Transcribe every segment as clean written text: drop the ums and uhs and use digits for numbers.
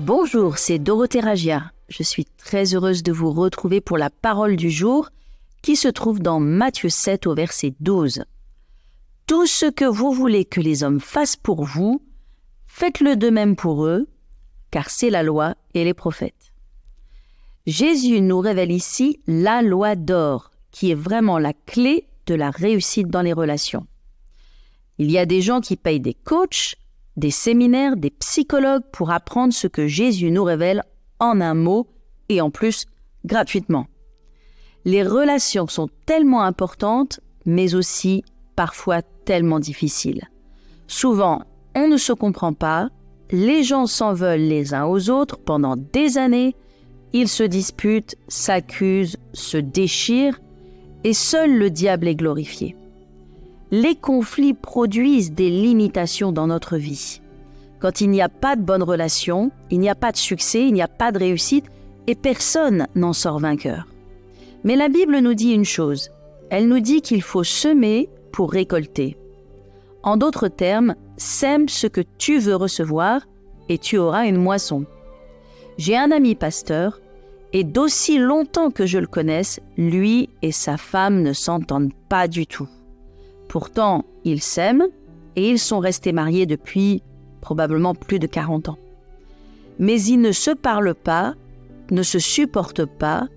Bonjour, c'est Dorothée Ragia. Je suis très heureuse de vous retrouver pour la parole du jour qui se trouve dans Matthieu 7 au verset 12. « Tout ce que vous voulez que les hommes fassent pour vous, faites-le de même pour eux, car c'est la loi et les prophètes. » Jésus nous révèle ici la loi d'or, qui est vraiment la clé de la réussite dans les relations. Il y a des gens qui payent des coachs, des séminaires, des psychologues pour apprendre ce que Jésus nous révèle en un mot et en plus gratuitement. Les relations sont tellement importantes, mais aussi parfois tellement difficiles. Souvent, on ne se comprend pas, les gens s'en veulent les uns aux autres pendant des années, ils se disputent, s'accusent, se déchirent, et seul le diable est glorifié. Les conflits produisent des limitations dans notre vie. Quand il n'y a pas de bonne relation, il n'y a pas de succès, il n'y a pas de réussite, et personne n'en sort vainqueur. Mais la Bible nous dit une chose, elle nous dit qu'il faut semer pour récolter. En d'autres termes, sème ce que tu veux recevoir et tu auras une moisson. J'ai un ami pasteur et d'aussi longtemps que je le connaisse, lui et sa femme ne s'entendent pas du tout. Pourtant, ils s'aiment et ils sont restés mariés depuis probablement plus de 40 ans. Mais ils ne se parlent pas, ne se supportent pas,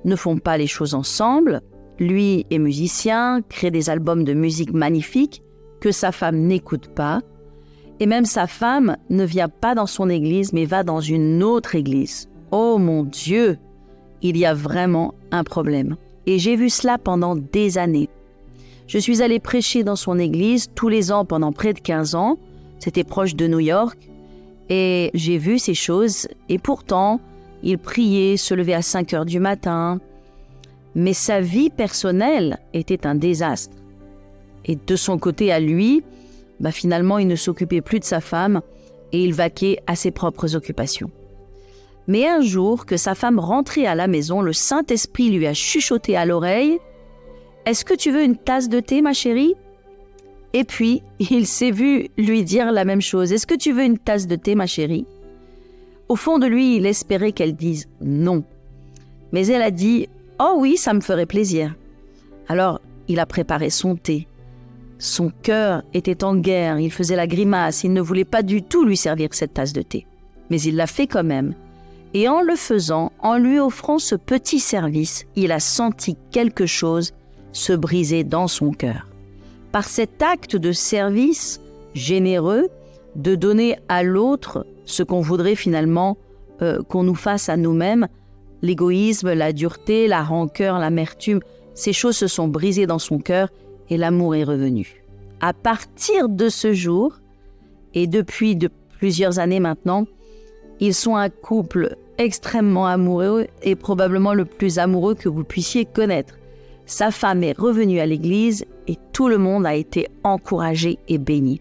ne font pas les choses ensemble. Lui est musicien, crée des albums de musique magnifiques que sa femme n'écoute pas. Et même sa femme ne vient pas dans son église, mais va dans une autre église. Oh mon Dieu, il y a vraiment un problème. Et j'ai vu cela pendant des années. Je suis allée prêcher dans son église tous les ans pendant près de 15 ans. C'était proche de New York. Et j'ai vu ces choses. Et pourtant, il priait, se levait à 5 heures du matin. Mais sa vie personnelle était un désastre. Et de son côté à lui, finalement, il ne s'occupait plus de sa femme et il vaquait à ses propres occupations. Mais un jour, que sa femme rentrait à la maison, le Saint-Esprit lui a chuchoté à l'oreille « Est-ce que tu veux une tasse de thé, ma chérie ?» Et puis, il s'est vu lui dire la même chose. « Est-ce que tu veux une tasse de thé, ma chérie ?» Au fond de lui, il espérait qu'elle dise « non ». Mais elle a dit « Oh oui, ça me ferait plaisir ». Alors, il a préparé son thé. Son cœur était en guerre, il faisait la grimace, il ne voulait pas du tout lui servir cette tasse de thé. Mais il l'a fait quand même. Et en le faisant, en lui offrant ce petit service, il a senti quelque chose se briser dans son cœur. Par cet acte de service généreux, de donner à l'autre ce qu'on voudrait finalement qu'on nous fasse à nous-mêmes, l'égoïsme, la dureté, la rancœur, l'amertume, ces choses se sont brisées dans son cœur et l'amour est revenu. À partir de ce jour, et depuis de plusieurs années maintenant, ils sont un couple extrêmement amoureux et probablement le plus amoureux que vous puissiez connaître. Sa femme est revenue à l'église et tout le monde a été encouragé et béni.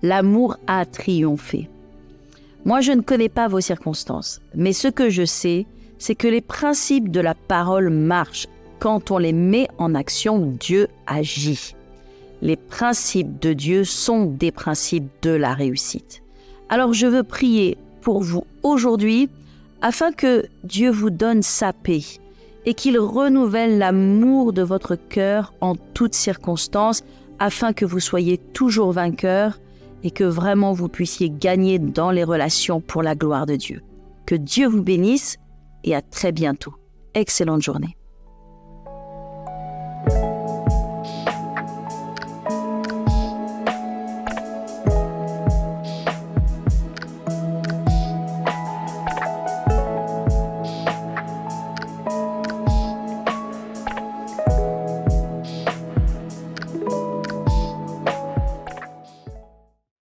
L'amour a triomphé. Moi, je ne connais pas vos circonstances, mais ce que je sais, c'est que les principes de la parole marchent. Quand on les met en action, Dieu agit. Les principes de Dieu sont des principes de la réussite. Alors, je veux prier pour vous aujourd'hui afin que Dieu vous donne sa paix et qu'il renouvelle l'amour de votre cœur en toutes circonstances afin que vous soyez toujours vainqueurs et que vraiment vous puissiez gagner dans les relations pour la gloire de Dieu. Que Dieu vous bénisse et à très bientôt. Excellente journée.